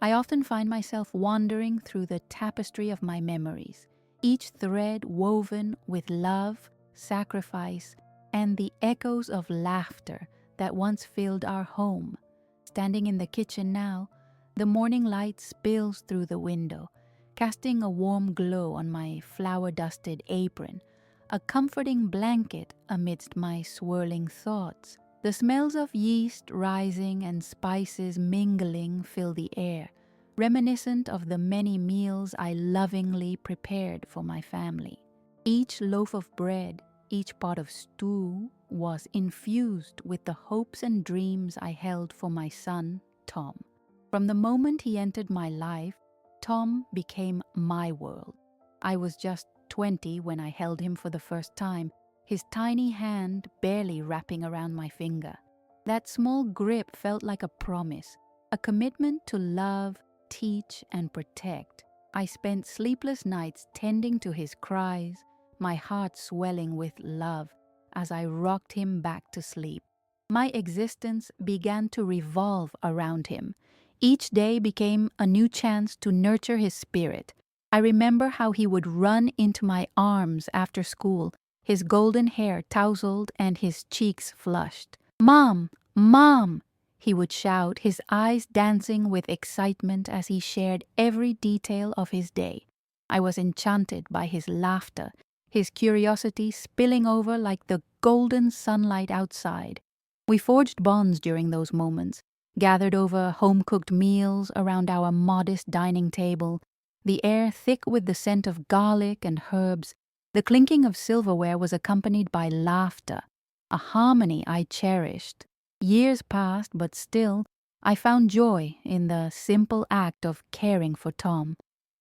I often find myself wandering through the tapestry of my memories, each thread woven with love, sacrifice, and the echoes of laughter that once filled our home. Standing in the kitchen now, the morning light spills through the window, casting a warm glow on my flour-dusted apron, a comforting blanket amidst my swirling thoughts. The smells of yeast rising and spices mingling fill the air, reminiscent of the many meals I lovingly prepared for my family. Each loaf of bread, each pot of stew was infused with the hopes and dreams I held for my son, Tom. From the moment he entered my life, Tom became my world. I was just 20 when I held him for the first time, his tiny hand barely wrapping around my finger. That small grip felt like a promise, a commitment to love, teach, and protect. I spent sleepless nights tending to his cries, my heart swelling with love as I rocked him back to sleep. My existence began to revolve around him. Each day became a new chance to nurture his spirit. I remember how he would run into my arms after school, his golden hair tousled and his cheeks flushed. "Mom! Mom!" he would shout, his eyes dancing with excitement as he shared every detail of his day. I was enchanted by his laughter, his curiosity spilling over like the golden sunlight outside. We forged bonds during those moments, gathered over home-cooked meals around our modest dining table, the air thick with the scent of garlic and herbs. The clinking of silverware was accompanied by laughter, a harmony I cherished. Years passed, but still, I found joy in the simple act of caring for Tom.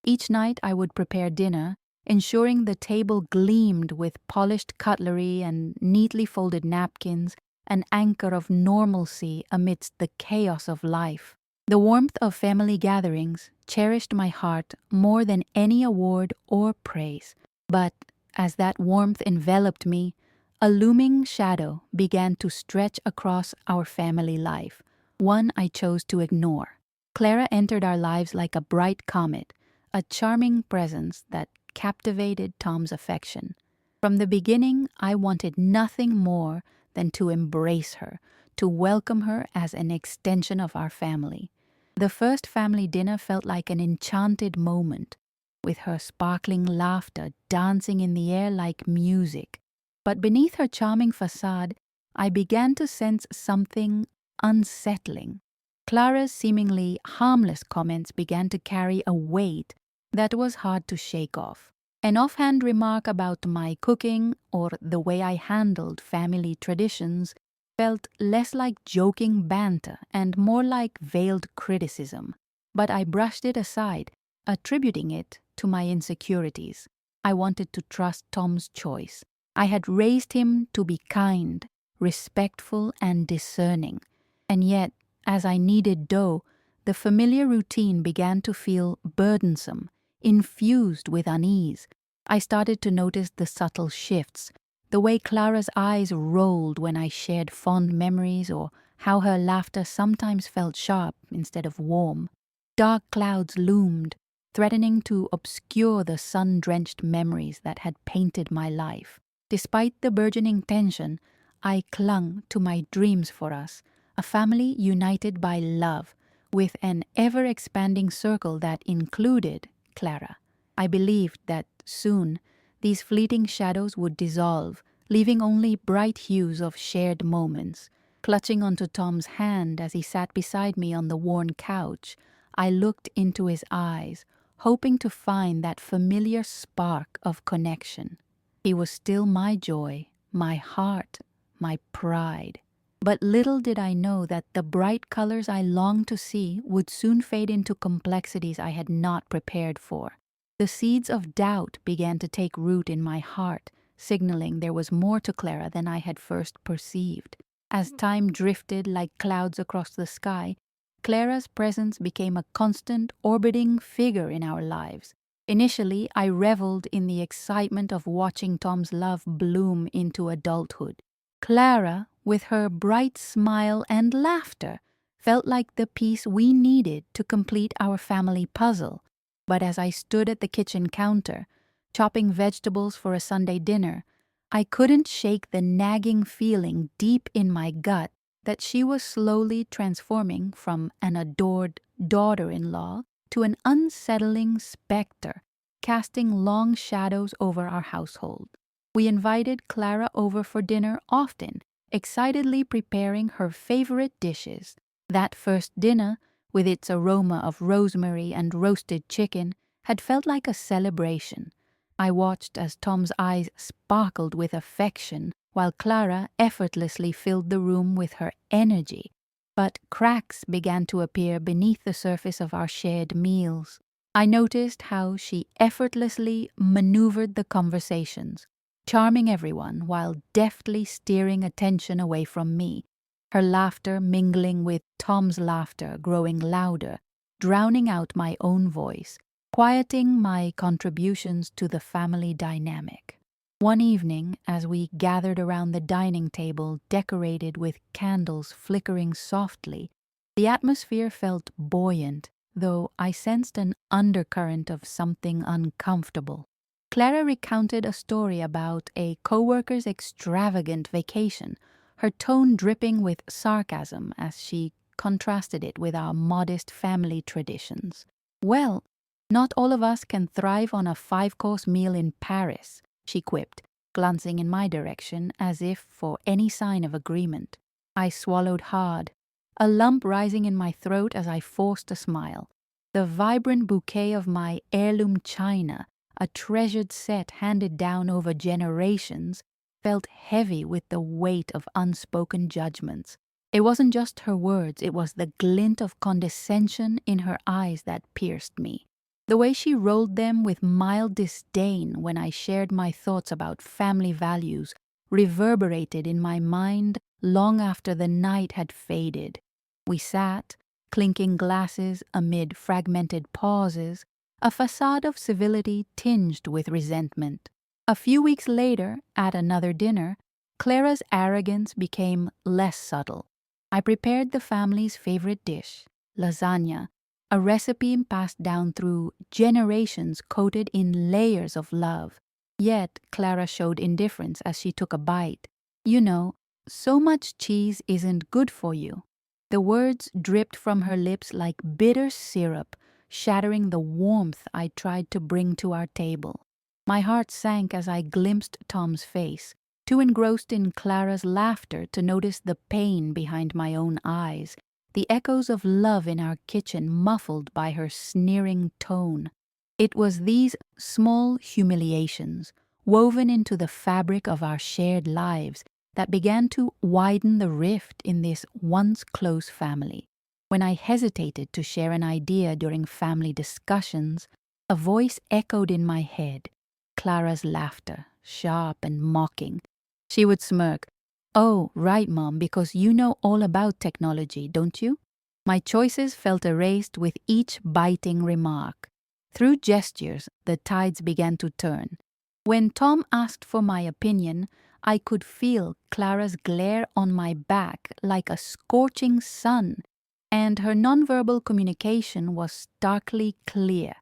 Each night I would prepare dinner, ensuring the table gleamed with polished cutlery and neatly folded napkins, an anchor of normalcy amidst the chaos of life. The warmth of family gatherings cherished my heart more than any award or praise. But as that warmth enveloped me, a looming shadow began to stretch across our family life, one I chose to ignore. Clara entered our lives like a bright comet, a charming presence that captivated Tom's affection. From the beginning, I wanted nothing more than to embrace her, to welcome her as an extension of our family. The first family dinner felt like an enchanted moment, with her sparkling laughter dancing in the air like music. But beneath her charming facade, I began to sense something unsettling. Clara's seemingly harmless comments began to carry a weight that was hard to shake off. An offhand remark about my cooking or the way I handled family traditions felt less like joking banter and more like veiled criticism. But I brushed it aside, attributing it to my insecurities. I wanted to trust Tom's choice. I had raised him to be kind, respectful, and discerning. And yet, as I kneaded dough, the familiar routine began to feel burdensome, infused with unease. I started to notice the subtle shifts, the way Clara's eyes rolled when I shared fond memories, or how her laughter sometimes felt sharp instead of warm. Dark clouds loomed, threatening to obscure the sun-drenched memories that had painted my life. Despite the burgeoning tension, I clung to my dreams for us, a family united by love, with an ever-expanding circle that included Clara. I believed that soon these fleeting shadows would dissolve, leaving only bright hues of shared moments. Clutching onto Tom's hand as he sat beside me on the worn couch, I looked into his eyes, hoping to find that familiar spark of connection. He was still my joy, my heart, my pride. But little did I know that the bright colors I longed to see would soon fade into complexities I had not prepared for. The seeds of doubt began to take root in my heart, signaling there was more to Clara than I had first perceived. As time drifted like clouds across the sky, Clara's presence became a constant, orbiting figure in our lives. Initially, I reveled in the excitement of watching Tom's love bloom into adulthood. Clara, with her bright smile and laughter, felt like the piece we needed to complete our family puzzle. But as I stood at the kitchen counter, chopping vegetables for a Sunday dinner, I couldn't shake the nagging feeling deep in my gut that she was slowly transforming from an adored daughter-in-law to an unsettling specter, casting long shadows over our household. We invited Clara over for dinner often, excitedly preparing her favorite dishes. That first dinner, with its aroma of rosemary and roasted chicken, had felt like a celebration. I watched as Tom's eyes sparkled with affection, while Clara effortlessly filled the room with her energy. But cracks began to appear beneath the surface of our shared meals. I noticed how she effortlessly maneuvered the conversations, charming everyone while deftly steering attention away from me, her laughter mingling with Tom's laughter, growing louder, drowning out my own voice, quieting my contributions to the family dynamic. One evening, as we gathered around the dining table decorated with candles flickering softly, the atmosphere felt buoyant, though I sensed an undercurrent of something uncomfortable. Clara recounted a story about a coworker's extravagant vacation, her tone dripping with sarcasm as she contrasted it with our modest family traditions. "Well, not all of us can thrive on a 5-course meal in Paris," she quipped, glancing in my direction as if for any sign of agreement. I swallowed hard, a lump rising in my throat as I forced a smile. The vibrant bouquet of my heirloom china, a treasured set handed down over generations, felt heavy with the weight of unspoken judgments. It wasn't just her words, it was the glint of condescension in her eyes that pierced me. The way she rolled them with mild disdain when I shared my thoughts about family values reverberated in my mind long after the night had faded. We sat, clinking glasses amid fragmented pauses, a facade of civility tinged with resentment. A few weeks later, at another dinner, Clara's arrogance became less subtle. I prepared the family's favorite dish, lasagna, a recipe passed down through generations coated in layers of love. Yet Clara showed indifference as she took a bite. "You know, so much cheese isn't good for you." The words dripped from her lips like bitter syrup, shattering the warmth I tried to bring to our table. My heart sank as I glimpsed Tom's face, too engrossed in Clara's laughter to notice the pain behind my own eyes, the echoes of love in our kitchen muffled by her sneering tone. It was these small humiliations, woven into the fabric of our shared lives, that began to widen the rift in this once close family. When I hesitated to share an idea during family discussions, a voice echoed in my head, Clara's laughter, sharp and mocking. She would smirk. "Oh, right, Mom, because you know all about technology, don't you?" My choices felt erased with each biting remark. Through gestures, the tides began to turn. When Tom asked for my opinion, I could feel Clara's glare on my back like a scorching sun, and her nonverbal communication was starkly clear.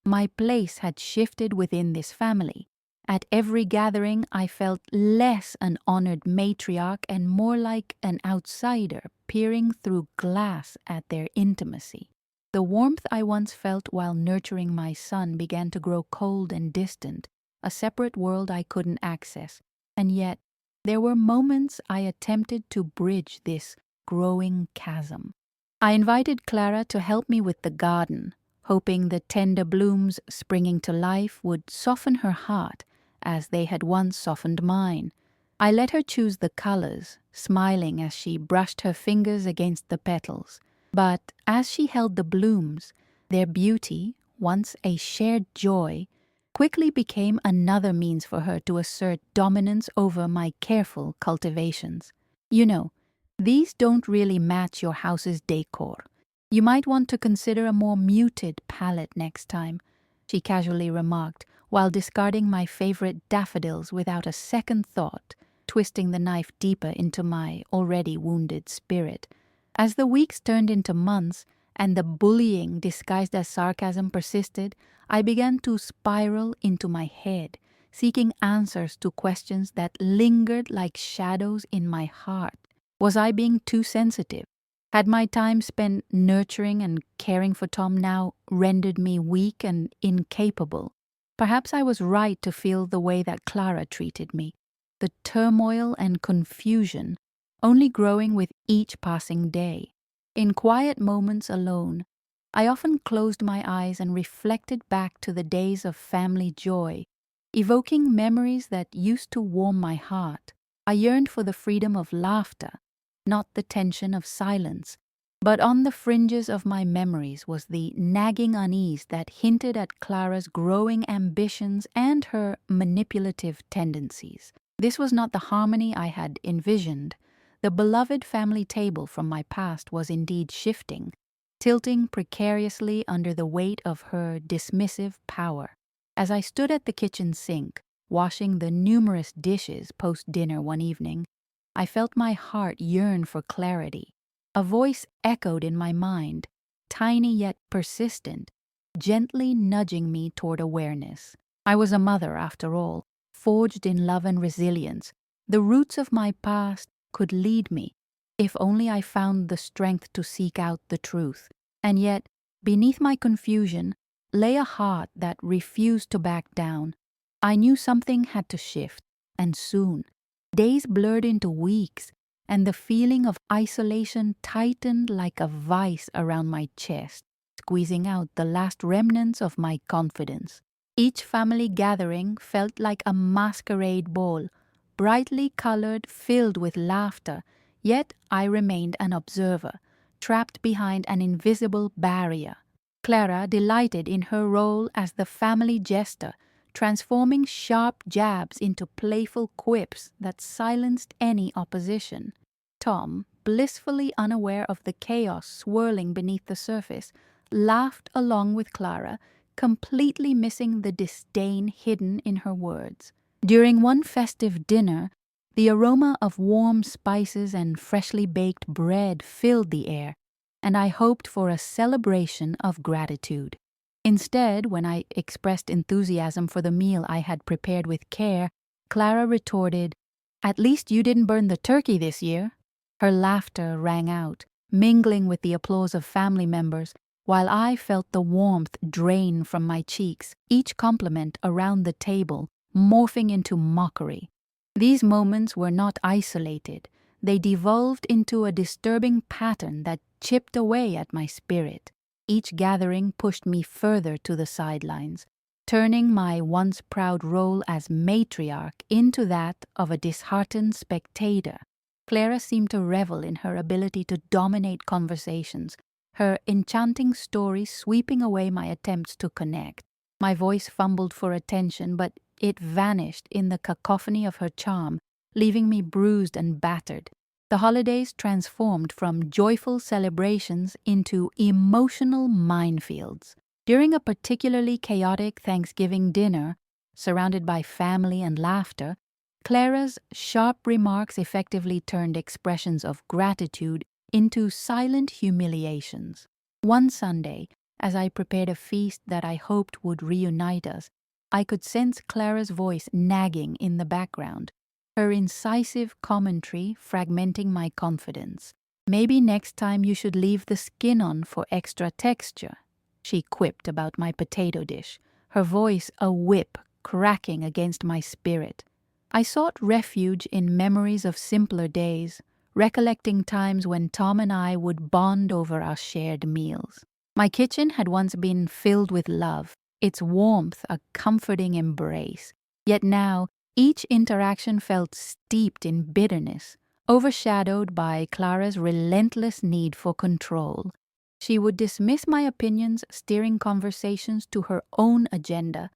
My place had shifted within this family. At every gathering, I felt less an honored matriarch and more like an outsider peering through glass at their intimacy. The warmth I once felt while nurturing my son began to grow cold and distant, a separate world I couldn't access. And yet, there were moments I attempted to bridge this growing chasm. I invited Clara to help me with the garden, hoping the tender blooms springing to life would soften her heart as they had once softened mine. I let her choose the colors, smiling as she brushed her fingers against the petals. But as she held the blooms, their beauty, once a shared joy, quickly became another means for her to assert dominance over my careful cultivations. "You know, these don't really match your house's decor. You might want to consider a more muted palette next time," she casually remarked, while discarding my favorite daffodils without a second thought, twisting the knife deeper into my already wounded spirit. As the weeks turned into months and the bullying disguised as sarcasm persisted, I began to spiral into my head, seeking answers to questions that lingered like shadows in my heart. Was I being too sensitive? Had my time spent nurturing and caring for Tom now rendered me weak and incapable? Perhaps I was right to feel the way that Clara treated me, the turmoil and confusion only growing with each passing day. In quiet moments alone, I often closed my eyes and reflected back to the days of family joy, evoking memories that used to warm my heart. I yearned for the freedom of laughter, not the tension of silence. But on the fringes of my memories was the nagging unease that hinted at Clara's growing ambitions and her manipulative tendencies. This was not the harmony I had envisioned. The beloved family table from my past was indeed shifting, tilting precariously under the weight of her dismissive power. As I stood at the kitchen sink, washing the numerous dishes post-dinner one evening, I felt my heart yearn for clarity. A voice echoed in my mind, tiny yet persistent, gently nudging me toward awareness. I was a mother, after all, forged in love and resilience. The roots of my past could lead me, if only I found the strength to seek out the truth. And yet, beneath my confusion, lay a heart that refused to back down. I knew something had to shift, and soon. Days blurred into weeks, and the feeling of isolation tightened like a vice around my chest, squeezing out the last remnants of my confidence. Each family gathering felt like a masquerade ball, brightly colored, filled with laughter, yet I remained an observer, trapped behind an invisible barrier. Clara delighted in her role as the family jester, transforming sharp jabs into playful quips that silenced any opposition. Tom, blissfully unaware of the chaos swirling beneath the surface, laughed along with Clara, completely missing the disdain hidden in her words. During one festive dinner, the aroma of warm spices and freshly baked bread filled the air, and I hoped for a celebration of gratitude. Instead, when I expressed enthusiasm for the meal I had prepared with care, Clara retorted, "At least you didn't burn the turkey this year." Her laughter rang out, mingling with the applause of family members, while I felt the warmth drain from my cheeks, each compliment around the table morphing into mockery. These moments were not isolated. They devolved into a disturbing pattern that chipped away at my spirit. Each gathering pushed me further to the sidelines, turning my once proud role as matriarch into that of a disheartened spectator. Clara seemed to revel in her ability to dominate conversations, her enchanting story sweeping away my attempts to connect. My voice fumbled for attention, but it vanished in the cacophony of her charm, leaving me bruised and battered. The holidays transformed from joyful celebrations into emotional minefields. During a particularly chaotic Thanksgiving dinner, surrounded by family and laughter, Clara's sharp remarks effectively turned expressions of gratitude into silent humiliations. One Sunday, as I prepared a feast that I hoped would reunite us, I could sense Clara's voice nagging in the background, her incisive commentary fragmenting my confidence. "Maybe next time you should leave the skin on for extra texture," she quipped about my potato dish, her voice a whip cracking against my spirit. I sought refuge in memories of simpler days, recollecting times when Tom and I would bond over our shared meals. My kitchen had once been filled with love, its warmth a comforting embrace. Yet now, each interaction felt steeped in bitterness, overshadowed by Clara's relentless need for control. She would dismiss my opinions, steering conversations to her own agenda,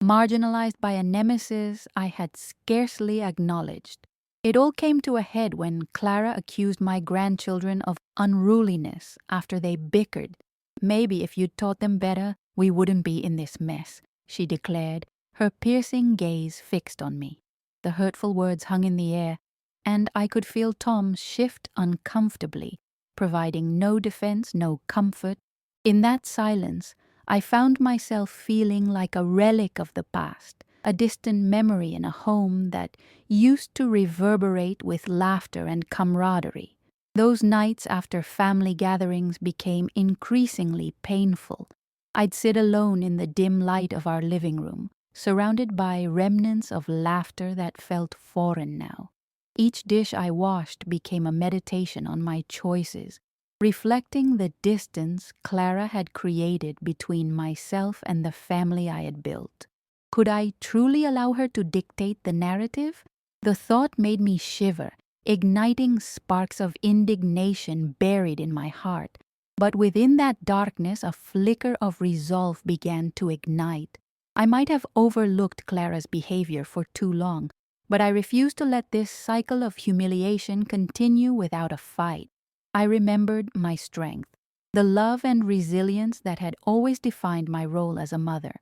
marginalized by a nemesis I had scarcely acknowledged. It all came to a head when Clara accused my grandchildren of unruliness after they bickered. "Maybe if you'd taught them better, we wouldn't be in this mess," she declared, her piercing gaze fixed on me. The hurtful words hung in the air, and I could feel Tom shift uncomfortably, providing no defense, no comfort. In that silence, I found myself feeling like a relic of the past, a distant memory in a home that used to reverberate with laughter and camaraderie. Those nights after family gatherings became increasingly painful. I'd sit alone in the dim light of our living room, surrounded by remnants of laughter that felt foreign now. Each dish I washed became a meditation on my choices, reflecting the distance Clara had created between myself and the family I had built. Could I truly allow her to dictate the narrative? The thought made me shiver, igniting sparks of indignation buried in my heart. But within that darkness, a flicker of resolve began to ignite. I might have overlooked Clara's behavior for too long, but I refused to let this cycle of humiliation continue without a fight. I remembered my strength, the love and resilience that had always defined my role as a mother.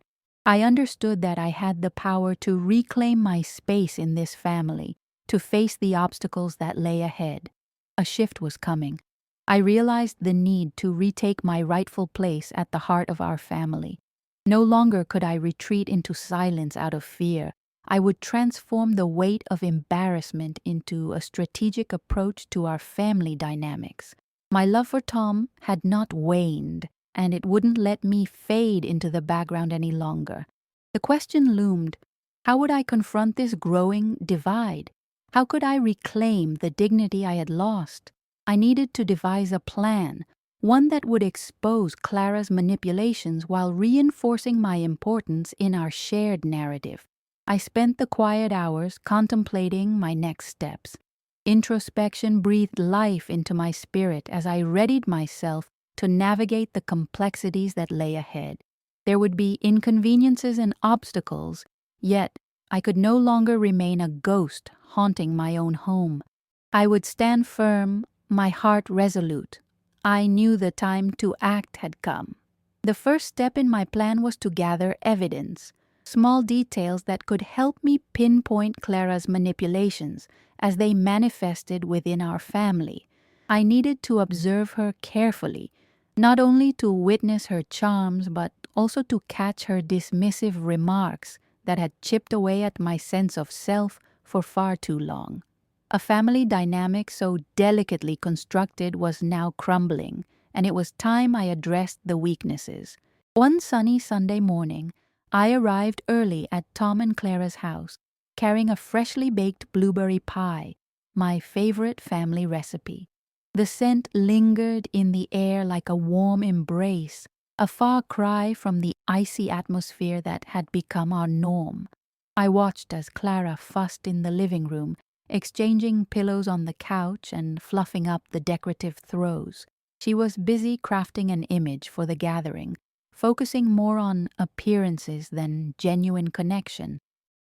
I understood that I had the power to reclaim my space in this family, to face the obstacles that lay ahead. A shift was coming. I realized the need to retake my rightful place at the heart of our family. No longer could I retreat into silence out of fear. I would transform the weight of embarrassment into a strategic approach to our family dynamics. My love for Tom had not waned, and it wouldn't let me fade into the background any longer. The question loomed: how would I confront this growing divide? How could I reclaim the dignity I had lost? I needed to devise a plan, one that would expose Clara's manipulations while reinforcing my importance in our shared narrative. I spent the quiet hours contemplating my next steps. Introspection breathed life into my spirit as I readied myself to navigate the complexities that lay ahead. There would be inconveniences and obstacles, yet I could no longer remain a ghost haunting my own home. I would stand firm, my heart resolute. I knew the time to act had come. The first step in my plan was to gather evidence, small details that could help me pinpoint Clara's manipulations as they manifested within our family. I needed to observe her carefully, not only to witness her charms, but also to catch her dismissive remarks that had chipped away at my sense of self for far too long. A family dynamic so delicately constructed was now crumbling, and it was time I addressed the weaknesses. One sunny Sunday morning, I arrived early at Tom and Clara's house, carrying a freshly baked blueberry pie, my favorite family recipe. The scent lingered in the air like a warm embrace, a far cry from the icy atmosphere that had become our norm. I watched as Clara fussed in the living room, exchanging pillows on the couch and fluffing up the decorative throws. She was busy crafting an image for the gathering, focusing more on appearances than genuine connection.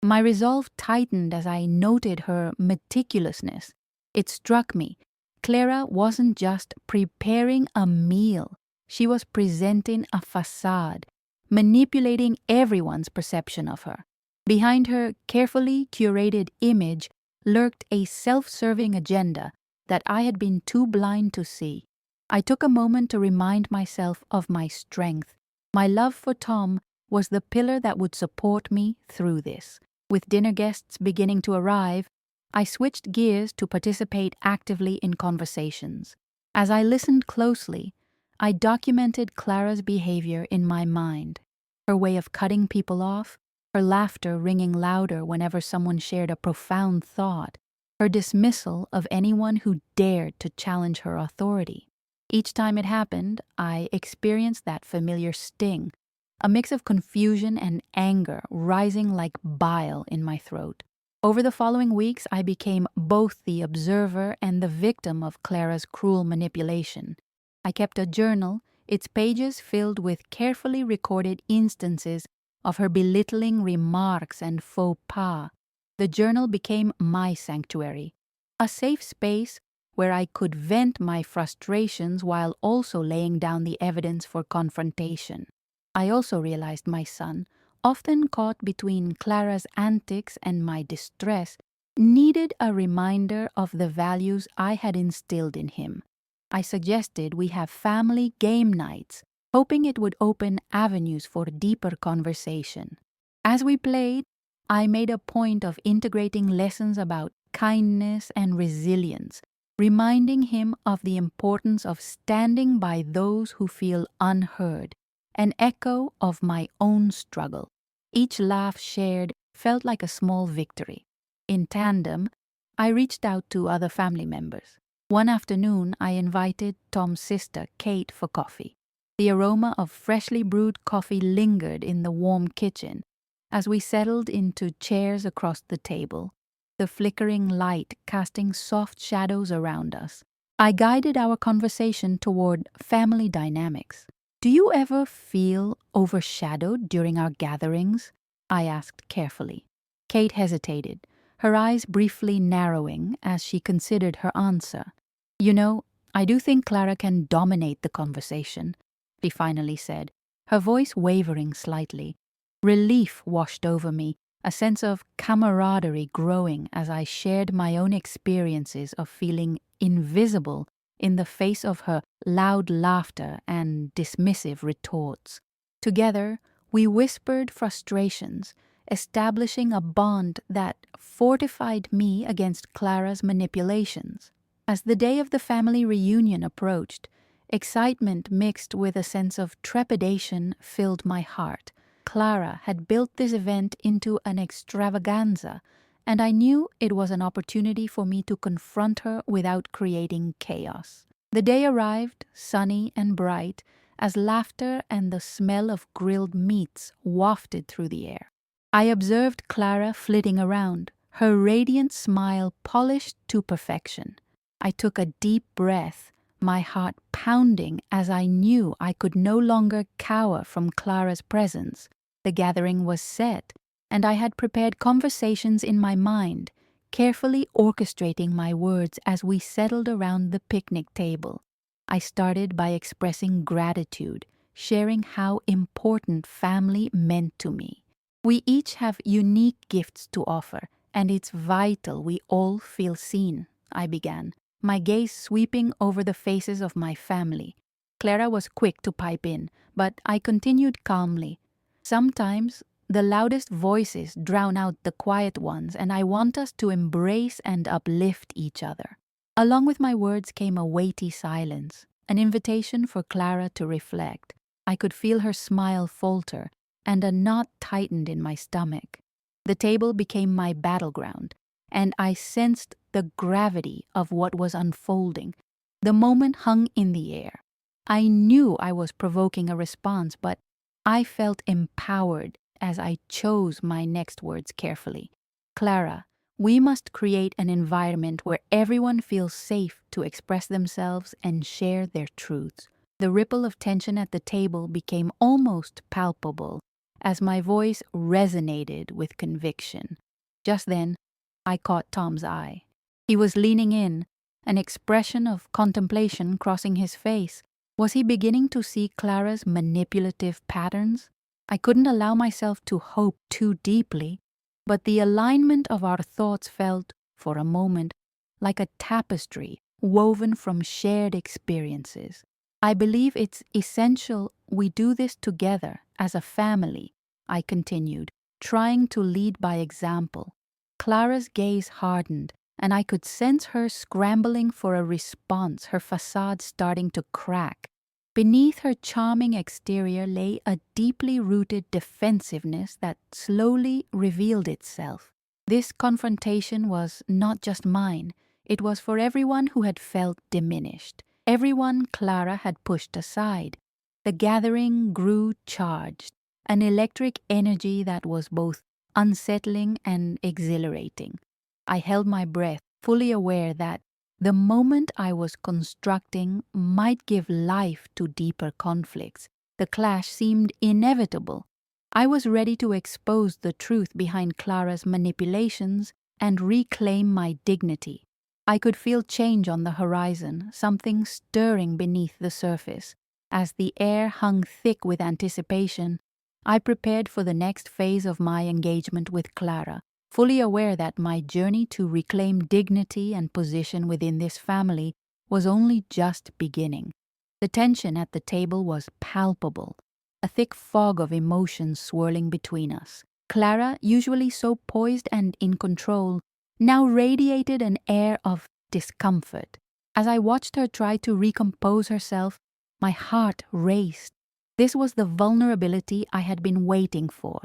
My resolve tightened as I noted her meticulousness. It struck me. Clara wasn't just preparing a meal. She was presenting a facade, manipulating everyone's perception of her. Behind her carefully curated image lurked a self-serving agenda that I had been too blind to see. I took a moment to remind myself of my strength. My love for Tom was the pillar that would support me through this. With dinner guests beginning to arrive, I switched gears to participate actively in conversations. As I listened closely, I documented Clara's behavior in my mind. Her way of cutting people off, her laughter ringing louder whenever someone shared a profound thought, her dismissal of anyone who dared to challenge her authority. Each time it happened, I experienced that familiar sting, a mix of confusion and anger rising like bile in my throat. Over the following weeks, I became both the observer and the victim of Clara's cruel manipulation. I kept a journal, its pages filled with carefully recorded instances of her belittling remarks and faux pas. The journal became my sanctuary, a safe space where I could vent my frustrations while also laying down the evidence for confrontation. I also realized my son, often caught between Clara's antics and my distress, needed a reminder of the values I had instilled in him. I suggested we have family game nights, hoping it would open avenues for deeper conversation. As we played, I made a point of integrating lessons about kindness and resilience, reminding him of the importance of standing by those who feel unheard, an echo of my own struggle. Each laugh shared felt like a small victory. In tandem, I reached out to other family members. One afternoon, I invited Tom's sister, Kate, for coffee. The aroma of freshly brewed coffee lingered in the warm kitchen as we settled into chairs across the table, the flickering light casting soft shadows around us. I guided our conversation toward family dynamics. "Do you ever feel overshadowed during our gatherings?" I asked carefully. Kate hesitated, her eyes briefly narrowing as she considered her answer. "You know, I do think Clara can dominate the conversation," she finally said, her voice wavering slightly. Relief washed over me, a sense of camaraderie growing as I shared my own experiences of feeling invisible in the face of her loud laughter and dismissive retorts. Together, we whispered frustrations, establishing a bond that fortified me against Clara's manipulations. As the day of the family reunion approached, excitement mixed with a sense of trepidation filled my heart. Clara had built this event into an extravaganza, and I knew it was an opportunity for me to confront her without creating chaos. The day arrived, sunny and bright, as laughter and the smell of grilled meats wafted through the air. I observed Clara flitting around, her radiant smile polished to perfection. I took a deep breath, my heart pounding as I knew I could no longer cower from Clara's presence. The gathering was set, and I had prepared conversations in my mind, carefully orchestrating my words as we settled around the picnic table. I started by expressing gratitude, sharing how important family meant to me. "We each have unique gifts to offer, and it's vital we all feel seen," I began, my gaze sweeping over the faces of my family. Clara was quick to pipe in, but I continued calmly. "Sometimes the loudest voices drown out the quiet ones, and I want us to embrace and uplift each other." Along with my words came a weighty silence, an invitation for Clara to reflect. I could feel her smile falter, and a knot tightened in my stomach. The table became my battleground, and I sensed the gravity of what was unfolding. The moment hung in the air. I knew I was provoking a response, but I felt empowered as I chose my next words carefully. "Clara, we must create an environment where everyone feels safe to express themselves and share their truths." The ripple of tension at the table became almost palpable as my voice resonated with conviction. Just then, I caught Tom's eye. He was leaning in, an expression of contemplation crossing his face. Was he beginning to see Clara's manipulative patterns? I couldn't allow myself to hope too deeply, but the alignment of our thoughts felt, for a moment, like a tapestry woven from shared experiences. "I believe it's essential we do this together as a family," I continued, trying to lead by example. Clara's gaze hardened, and I could sense her scrambling for a response, her facade starting to crack. Beneath her charming exterior lay a deeply rooted defensiveness that slowly revealed itself. This confrontation was not just mine, it was for everyone who had felt diminished, everyone Clara had pushed aside. The gathering grew charged, an electric energy that was both unsettling and exhilarating. I held my breath, fully aware that the moment I was constructing might give life to deeper conflicts. The clash seemed inevitable. I was ready to expose the truth behind Clara's manipulations and reclaim my dignity. I could feel change on the horizon, something stirring beneath the surface. As the air hung thick with anticipation, I prepared for the next phase of my engagement with Clara, fully aware that my journey to reclaim dignity and position within this family was only just beginning. The tension at the table was palpable, a thick fog of emotions swirling between us. Clara, usually so poised and in control, now radiated an air of discomfort. As I watched her try to recompose herself, my heart raced. This was the vulnerability I had been waiting for.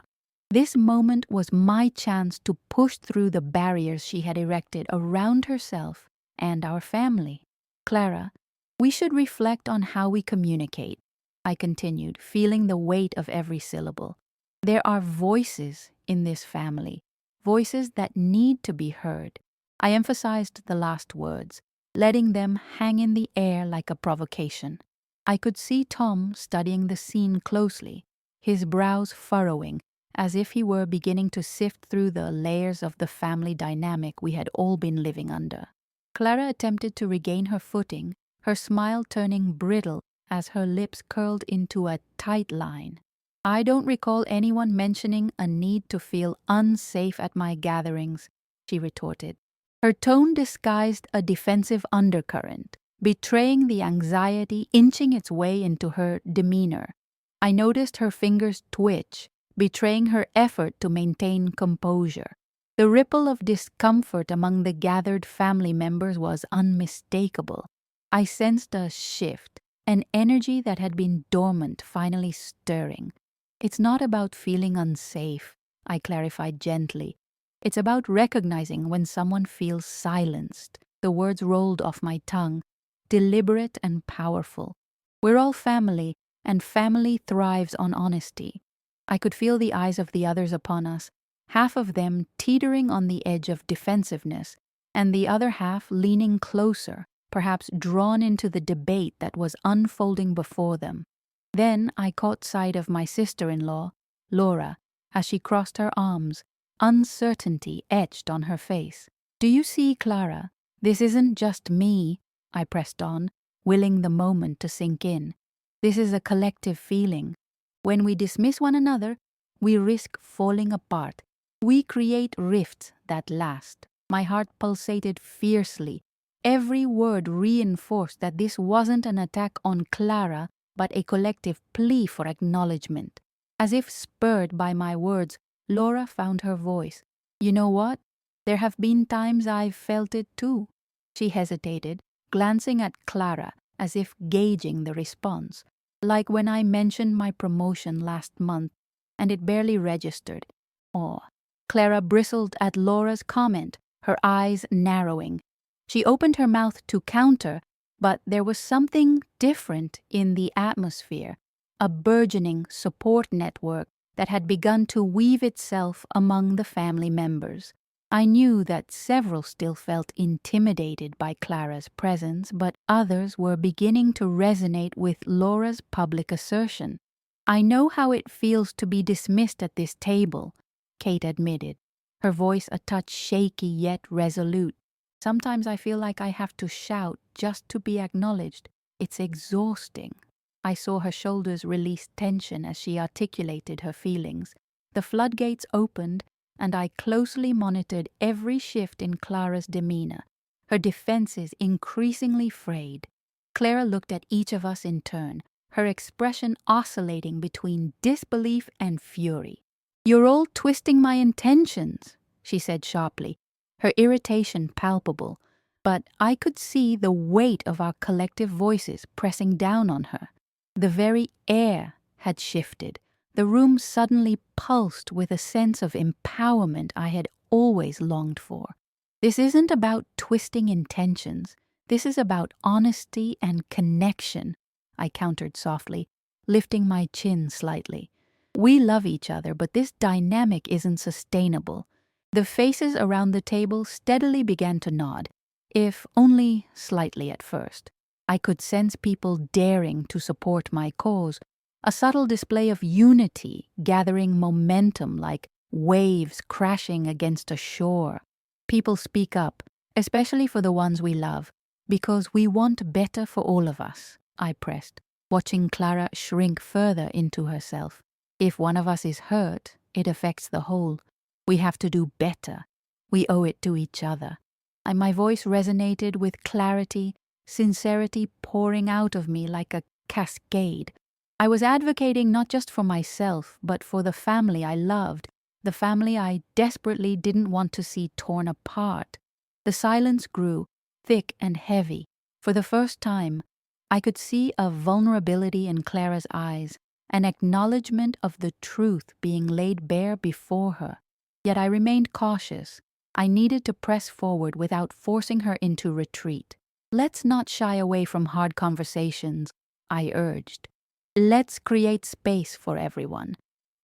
This moment was my chance to push through the barriers she had erected around herself and our family. Clara, we should reflect on how we communicate, I continued, feeling the weight of every syllable. There are voices in this family, voices that need to be heard. I emphasized the last words, letting them hang in the air like a provocation. I could see Tom studying the scene closely, his brows furrowing, as if he were beginning to sift through the layers of the family dynamic we had all been living under. Clara attempted to regain her footing, her smile turning brittle as her lips curled into a tight line. I don't recall anyone mentioning a need to feel unsafe at my gatherings, she retorted. Her tone disguised a defensive undercurrent, betraying the anxiety inching its way into her demeanor. I noticed her fingers twitch, betraying her effort to maintain composure. The ripple of discomfort among the gathered family members was unmistakable. I sensed a shift, an energy that had been dormant finally stirring. It's not about feeling unsafe, I clarified gently. It's about recognizing when someone feels silenced. The words rolled off my tongue, deliberate and powerful. We're all family, and family thrives on honesty. I could feel the eyes of the others upon us, half of them teetering on the edge of defensiveness, and the other half leaning closer, perhaps drawn into the debate that was unfolding before them. Then I caught sight of my sister-in-law, Laura, as she crossed her arms, uncertainty etched on her face. "Do you see, Clara? This isn't just me," I pressed on, willing the moment to sink in. "This is a collective feeling. When we dismiss one another, we risk falling apart. We create rifts that last." My heart pulsated fiercely. Every word reinforced that this wasn't an attack on Clara, but a collective plea for acknowledgement. As if spurred by my words, Laura found her voice. "You know what? There have been times I've felt it too." She hesitated, glancing at Clara as if gauging the response. "Like when I mentioned my promotion last month, and it barely registered." Or Clara bristled at Laura's comment, her eyes narrowing. She opened her mouth to counter, but there was something different in the atmosphere, a burgeoning support network that had begun to weave itself among the family members. I knew that several still felt intimidated by Clara's presence, but others were beginning to resonate with Laura's public assertion. "I know how it feels to be dismissed at this table," Kate admitted, her voice a touch shaky yet resolute. "Sometimes I feel like I have to shout just to be acknowledged. It's exhausting." I saw her shoulders release tension as she articulated her feelings. The floodgates opened, and I closely monitored every shift in Clara's demeanor, her defenses increasingly frayed. Clara looked at each of us in turn, her expression oscillating between disbelief and fury. "You're all twisting my intentions," she said sharply, her irritation palpable, but I could see the weight of our collective voices pressing down on her. The very air had shifted. The room suddenly pulsed with a sense of empowerment I had always longed for. "This isn't about twisting intentions. This is about honesty and connection," I countered softly, lifting my chin slightly. "We love each other, but this dynamic isn't sustainable." The faces around the table steadily began to nod, if only slightly at first. I could sense people daring to support my cause, a subtle display of unity gathering momentum like waves crashing against a shore. People speak up, especially for the ones we love, because we want better for all of us, I pressed, watching Clara shrink further into herself. If one of us is hurt, it affects the whole. We have to do better. We owe it to each other. And my voice resonated with clarity, sincerity pouring out of me like a cascade. I was advocating not just for myself, but for the family I loved, the family I desperately didn't want to see torn apart. The silence grew, thick and heavy. For the first time, I could see a vulnerability in Clara's eyes, an acknowledgement of the truth being laid bare before her. Yet I remained cautious. I needed to press forward without forcing her into retreat. "Let's not shy away from hard conversations," I urged. "Let's create space for everyone.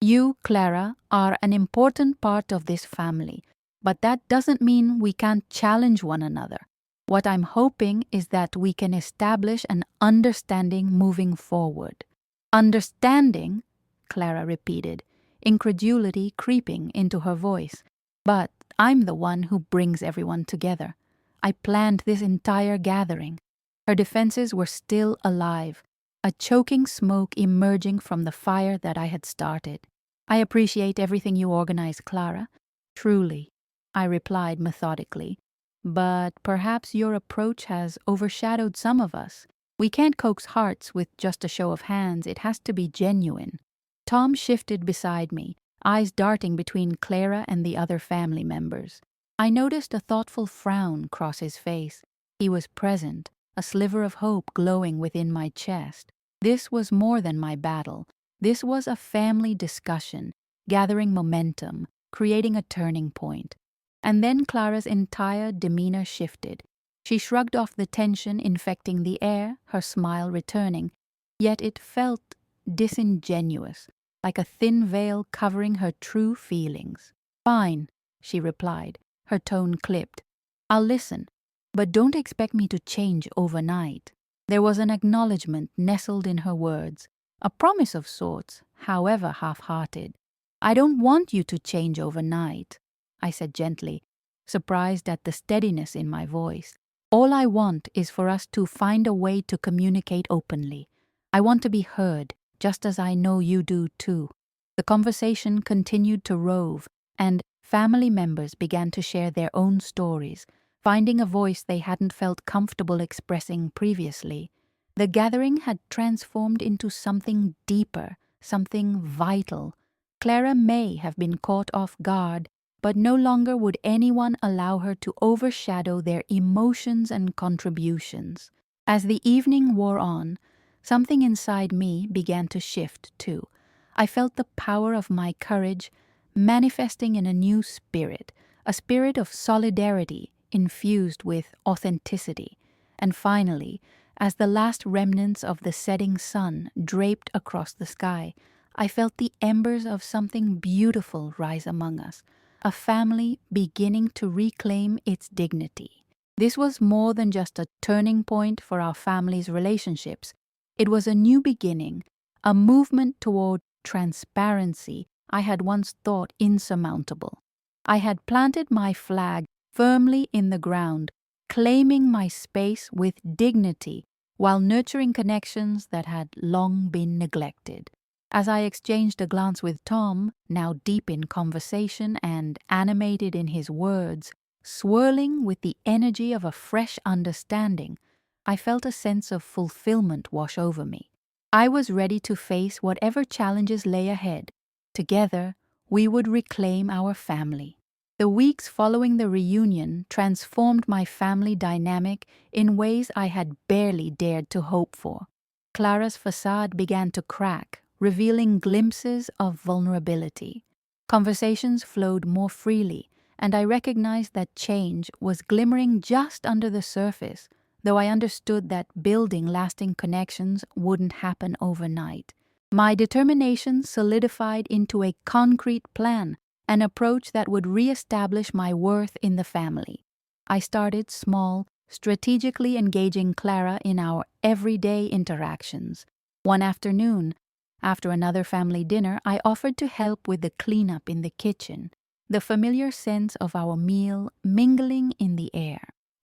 You, Clara, are an important part of this family, but that doesn't mean we can't challenge one another. What I'm hoping is that we can establish an understanding moving forward." "Understanding?" Clara repeated, incredulity creeping into her voice. "But I'm the one who brings everyone together. I planned this entire gathering." Her defenses were still alive, a choking smoke emerging from the fire that I had started. "I appreciate everything you organize, Clara. Truly," I replied methodically. "But perhaps your approach has overshadowed some of us. We can't coax hearts with just a show of hands. It has to be genuine." Tom shifted beside me, eyes darting between Clara and the other family members. I noticed a thoughtful frown cross his face. He was present, a sliver of hope glowing within my chest. This was more than my battle. This was a family discussion, gathering momentum, creating a turning point. And then Clara's entire demeanor shifted. She shrugged off the tension infecting the air, her smile returning. Yet it felt disingenuous, like a thin veil covering her true feelings. "Fine," she replied, her tone clipped. "I'll listen, but don't expect me to change overnight." There was an acknowledgement nestled in her words, a promise of sorts, however half-hearted. "I don't want you to change overnight," I said gently, surprised at the steadiness in my voice. "All I want is for us to find a way to communicate openly. I want to be heard, just as I know you do too." The conversation continued to rove, and family members began to share their own stories, finding a voice they hadn't felt comfortable expressing previously. The gathering had transformed into something deeper, something vital. Clara may have been caught off guard, but no longer would anyone allow her to overshadow their emotions and contributions. As the evening wore on, something inside me began to shift too. I felt the power of my courage manifesting in a new spirit, a spirit of solidarity infused with authenticity. And finally, as the last remnants of the setting sun draped across the sky, I felt the embers of something beautiful rise among us, a family beginning to reclaim its dignity. This was more than just a turning point for our family's relationships. It was a new beginning, a movement toward transparency I had once thought insurmountable. I had planted my flag firmly in the ground, claiming my space with dignity while nurturing connections that had long been neglected. As I exchanged a glance with Tom, now deep in conversation and animated in his words, swirling with the energy of a fresh understanding, I felt a sense of fulfillment wash over me. I was ready to face whatever challenges lay ahead. Together, we would reclaim our family. The weeks following the reunion transformed my family dynamic in ways I had barely dared to hope for. Clara's facade began to crack, revealing glimpses of vulnerability. Conversations flowed more freely, and I recognized that change was glimmering just under the surface, though I understood that building lasting connections wouldn't happen overnight. My determination solidified into a concrete plan, an approach that would reestablish my worth in the family. I started small, strategically engaging Clara in our everyday interactions. One afternoon, after another family dinner, I offered to help with the cleanup in the kitchen, the familiar sense of our meal mingling in the air.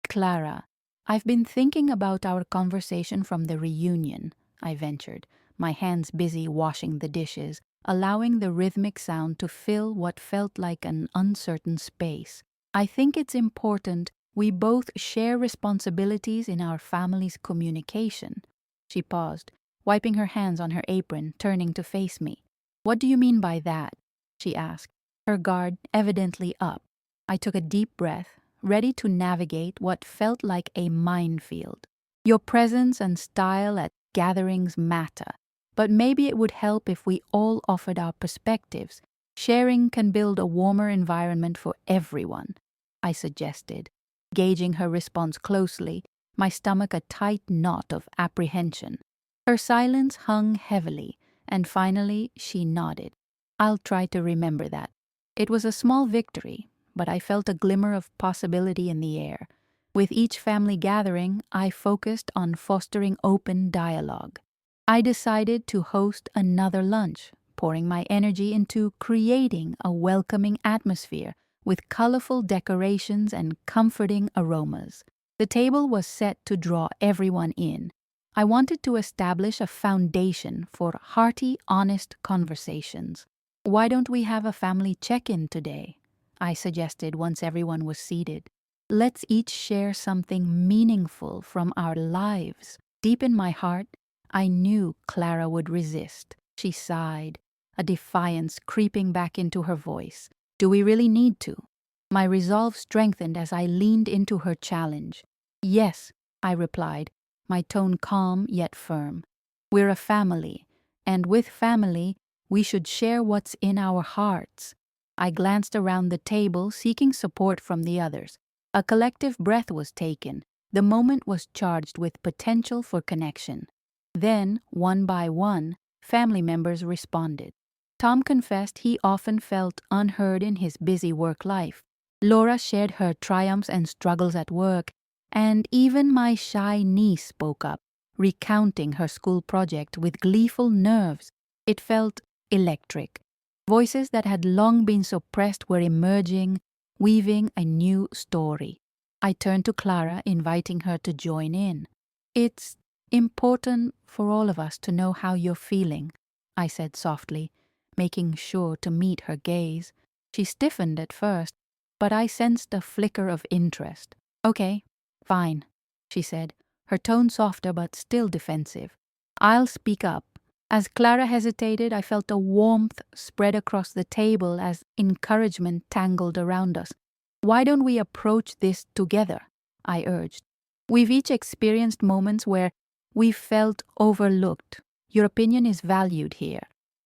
"Clara, I've been thinking about our conversation from the reunion," I ventured, my hands busy washing the dishes, allowing the rhythmic sound to fill what felt like an uncertain space. "I think it's important We both share responsibilities in our family's communication. She paused, wiping her hands on her apron, turning to face me. What do you mean by that? She asked, her guard evidently up. I took a deep breath, ready to navigate what felt like a minefield. Your presence and style at gatherings matter, but maybe it would help if we all offered our perspectives. Sharing can build a warmer environment for everyone, I suggested, gauging her response closely, my stomach a tight knot of apprehension. Her silence hung heavily, and finally she nodded. I'll try to remember that. It was a small victory, but I felt a glimmer of possibility in the air. With each family gathering, I focused on fostering open dialogue. I decided to host another lunch, pouring my energy into creating a welcoming atmosphere with colorful decorations and comforting aromas. The table was set to draw everyone in. I wanted to establish a foundation for hearty, honest conversations. Why don't we have a family check-in today? I suggested once everyone was seated. Let's each share something meaningful from our lives. Deep in my heart, I knew Clara would resist. She sighed, a defiance creeping back into her voice. Do we really need to? My resolve strengthened as I leaned into her challenge. Yes, I replied, my tone calm yet firm. We're a family, and with family, we should share what's in our hearts. I glanced around the table, seeking support from the others. A collective breath was taken. The moment was charged with potential for connection. Then, one by one, family members responded. Tom confessed he often felt unheard in his busy work life. Laura shared her triumphs and struggles at work, and even my shy niece spoke up, recounting her school project with gleeful nerves. It felt electric. Voices that had long been suppressed were emerging, weaving a new story. I turned to Clara, inviting her to join in. It's important for all of us to know how you're feeling, I said softly, making sure to meet her gaze. She stiffened at first, but I sensed a flicker of interest. Okay, fine, she said, her tone softer but still defensive. I'll speak up. As Clara hesitated, I felt a warmth spread across the table as encouragement tangled around us. Why don't we approach this together? I urged. We've each experienced moments where we felt overlooked. Your opinion is valued here.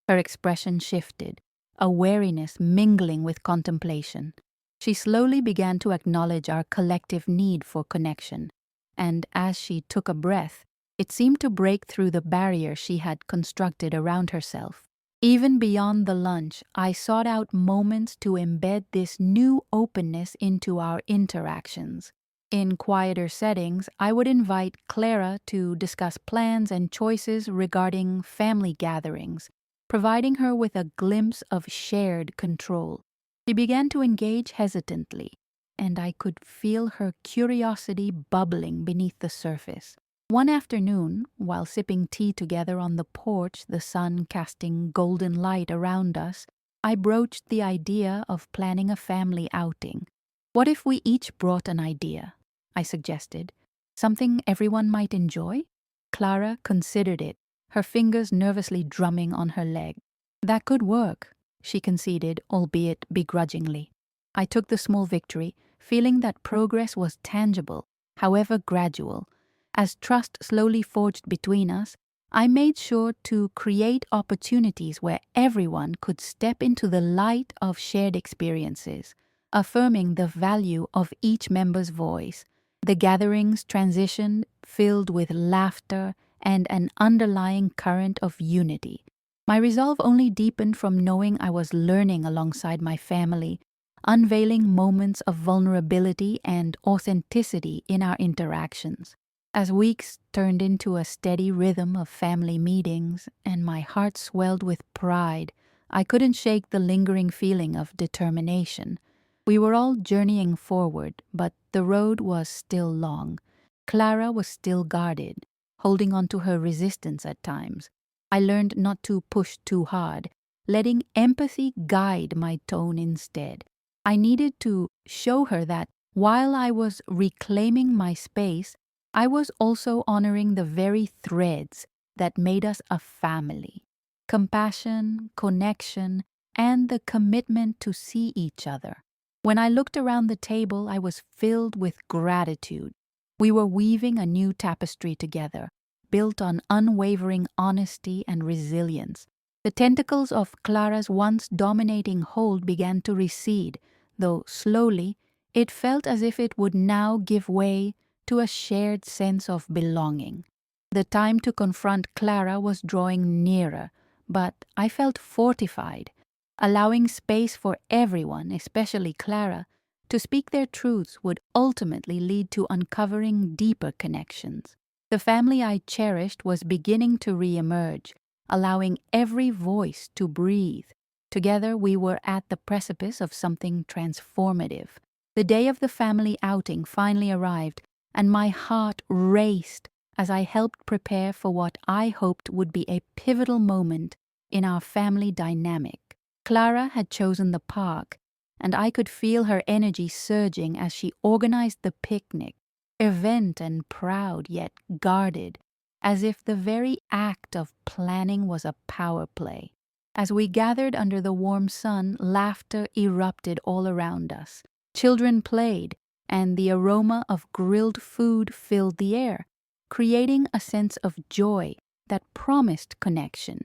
Her expression shifted, a wariness mingling with contemplation. She slowly began to acknowledge our collective need for connection, and as she took a breath, it seemed to break through the barrier she had constructed around herself. Even beyond the lunch, I sought out moments to embed this new openness into our interactions. In quieter settings, I would invite Clara to discuss plans and choices regarding family gatherings, providing her with a glimpse of shared control. She began to engage hesitantly, and I could feel her curiosity bubbling beneath the surface. One afternoon, while sipping tea together on the porch, the sun casting golden light around us, I broached the idea of planning a family outing. What if we each brought an idea? I suggested. Something everyone might enjoy? Clara considered it, her fingers nervously drumming on her leg. That could work, she conceded, albeit begrudgingly. I took the small victory, feeling that progress was tangible, however gradual. As trust slowly forged between us, I made sure to create opportunities where everyone could step into the light of shared experiences, affirming the value of each member's voice. The gatherings transitioned, filled with laughter and an underlying current of unity. My resolve only deepened from knowing I was learning alongside my family, unveiling moments of vulnerability and authenticity in our interactions. As weeks turned into a steady rhythm of family meetings and my heart swelled with pride, I couldn't shake the lingering feeling of determination. We were all journeying forward, but the road was still long. Clara was still guarded, holding on to her resistance at times. I learned not to push too hard, letting empathy guide my tone instead. I needed to show her that While I was reclaiming my space, I was also honoring the very threads that made us a family: compassion, connection, and the commitment to see each other. When I looked around the table, I was filled with gratitude. We were weaving a new tapestry together, built on unwavering honesty and resilience. The tentacles of Clara's once dominating hold began to recede, though slowly. It felt as if it would now give way to a shared sense of belonging. The time to confront Clara was drawing nearer, but I felt fortified. Allowing space for everyone, especially Clara, to speak their truths would ultimately lead to uncovering deeper connections. The family I cherished was beginning to re-emerge, allowing every voice to breathe. Together we were at the precipice of something transformative. The day of the family outing finally arrived, and my heart raced as I helped prepare for what I hoped would be a pivotal moment in our family dynamic. Clara had chosen the park, and I could feel her energy surging as she organized the picnic, irreverent and proud yet guarded, as if the very act of planning was a power play. As we gathered under the warm sun, laughter erupted all around us. Children played, and the aroma of grilled food filled the air, creating a sense of joy that promised connection.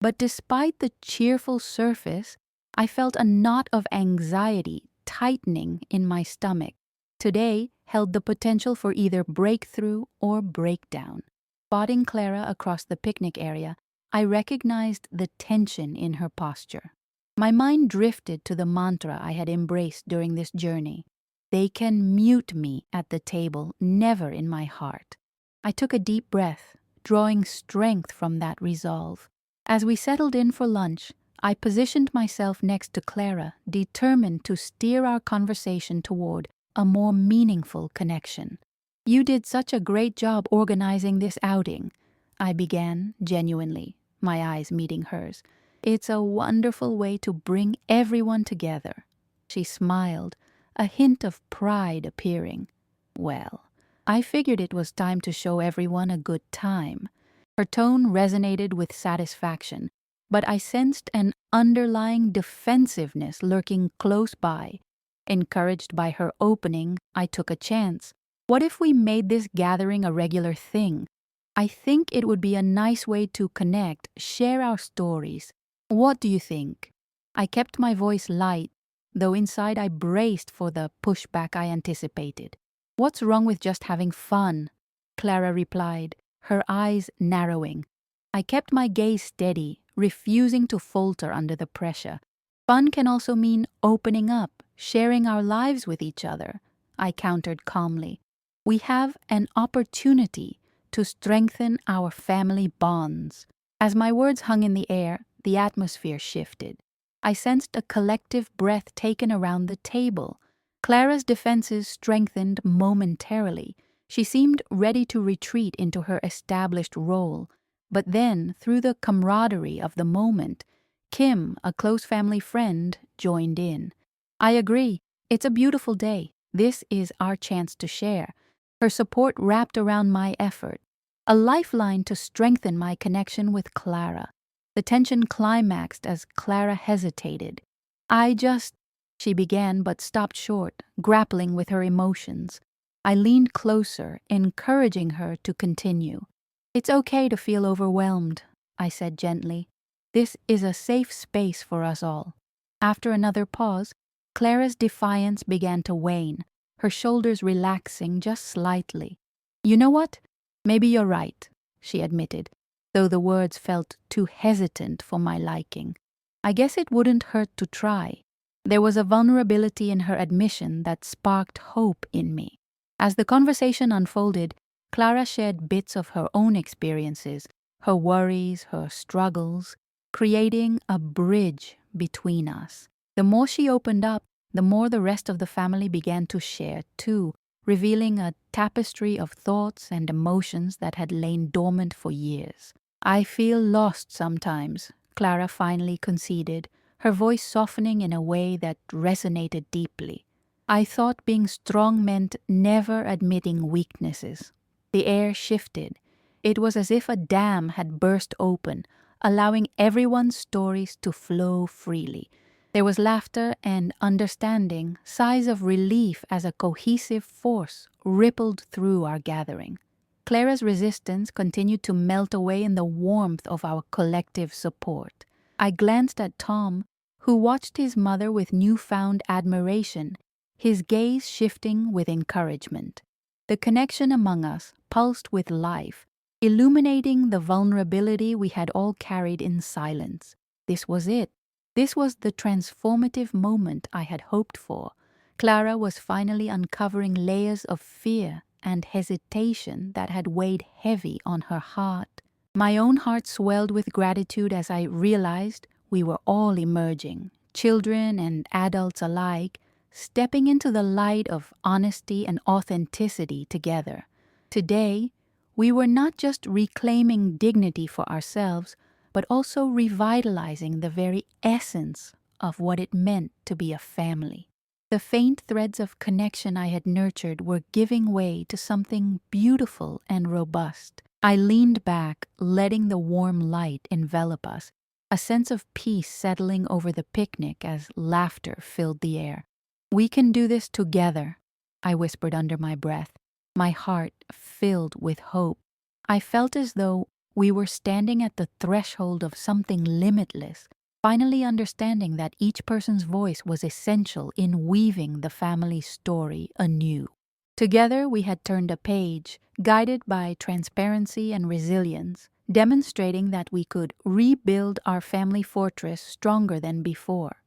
But despite the cheerful surface, I felt a knot of anxiety tightening in my stomach. Today held the potential for either breakthrough or breakdown. Spotting Clara across the picnic area, I recognized the tension in her posture. My mind drifted to the mantra I had embraced during this journey: "They can mute me at the table, never in my heart." I took a deep breath, drawing strength from that resolve. As we settled in for lunch, I positioned myself next to Clara, determined to steer our conversation toward a more meaningful connection. "You did such a great job organizing this outing," I began genuinely, my eyes meeting hers. "It's a wonderful way to bring everyone together." She smiled, a hint of pride appearing. "Well, I figured it was time to show everyone a good time." Her tone resonated with satisfaction, but I sensed an underlying defensiveness lurking close by. Encouraged by her opening, I took a chance. "What if we made this gathering a regular thing? I think it would be a nice way to connect, share our stories. What do you think?" I kept my voice light, though inside I braced for the pushback I anticipated. "What's wrong with just having fun?" Clara replied, her eyes narrowing. I kept my gaze steady, refusing to falter under the pressure. "Fun can also mean opening up, sharing our lives with each other," I countered calmly. "We have an opportunity to strengthen our family bonds." As my words hung in the air, the atmosphere shifted. I sensed a collective breath taken around the table. Clara's defenses strengthened momentarily. She seemed ready to retreat into her established role. But then, through the camaraderie of the moment, Kim, a close family friend, joined in. "I agree. It's a beautiful day. This is our chance to share." Her support wrapped around my effort, a lifeline to strengthen my connection with Clara. The tension climaxed as Clara hesitated. She began but stopped short, grappling with her emotions. I leaned closer, encouraging her to continue. "It's okay to feel overwhelmed," I said gently. "This is a safe space for us all." After another pause, Clara's defiance began to wane, her shoulders relaxing just slightly. "You know what? Maybe you're right," she admitted, though the words felt too hesitant for my liking. "I guess it wouldn't hurt to try." There was a vulnerability in her admission that sparked hope in me. As the conversation unfolded, Clara shared bits of her own experiences, her worries, her struggles, creating a bridge between us. The more she opened up, the more the rest of the family began to share too, revealing a tapestry of thoughts and emotions that had lain dormant for years. "I feel lost sometimes," Clara finally conceded, her voice softening in a way that resonated deeply. I thought being strong meant never admitting weaknesses. The air shifted. It was as if a dam had burst open, allowing everyone's stories to flow freely. There was laughter and understanding, sighs of relief as a cohesive force rippled through our gathering. Clara's resistance continued to melt away in the warmth of our collective support. I glanced at Tom, who watched his mother with newfound admiration, his gaze shifting with encouragement. The connection among us pulsed with life, illuminating the vulnerability we had all carried in silence. This was it. This was the transformative moment I had hoped for. Clara was finally uncovering layers of fear and hesitation that had weighed heavy on her heart. My own heart swelled with gratitude as I realized we were all emerging, children and adults alike, stepping into the light of honesty and authenticity together. Today, we were not just reclaiming dignity for ourselves, but also revitalizing the very essence of what it meant to be a family. The faint threads of connection I had nurtured were giving way to something beautiful and robust. I leaned back, letting the warm light envelop us, a sense of peace settling over the picnic as laughter filled the air. "We can do this together," I whispered under my breath, my heart filled with hope. I felt as though we were standing at the threshold of something limitless, finally understanding that each person's voice was essential in weaving the family story anew. Together we had turned a page, guided by transparency and resilience, demonstrating that we could rebuild our family fortress stronger than before.